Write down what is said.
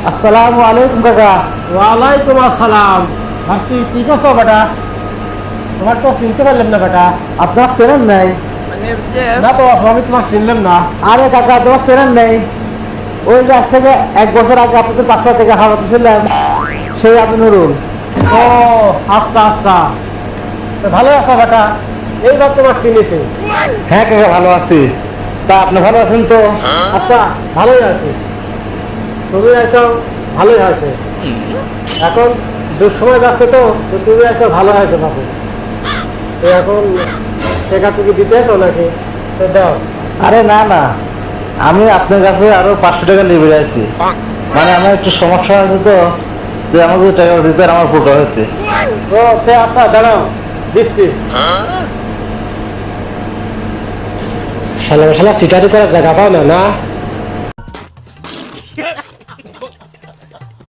আসসালামু আলাইকুম কাকা। ওয়ালাইকুম আসসালাম। ভাস্তি কি করছো বেটা? তোমার তো চিনতে পারলাম না বেটা। আপনার চেনেন নাই? না তো আমি তোমাকে চিনলাম না। আরে কাকা, তোমার চেনেন নাই? ওই যে আজ থেকে 1 বছর আগে আপনাদের 500 টাকা হারাতেছিলাম, সেই আপনি নুরুল। ও আচ্ছা আচ্ছা, তো ভালো আছো বেটা? এইবার তোমাকে চিনেছি। হ্যাঁ কাকা, ভালো আছি। তা আপনি ভালো আছেন তো? আচ্ছা, ভালোই আছি। তুমি আছো, ভালোই হয়েছে। এখন দুঃসময় যাচ্ছে তো, তো তুমি আছো, ভালো হয়েছে বাবু। তো এখন টাকা তুমি দিতে আছো নাকি? তো দাও। আরে না না, আমি আপনার কাছে আরো 500 টাকা নিয়ে আছি। মানে আমার একটু সমস্যা আছে তো, যে আমাকে টাকা দিতে আর আমার ফুটো হচ্ছে। ও তে আচ্ছা, দাঁড়াও, দিচ্ছি। শালা শালা সিটারি করার জায়গা পাও না না?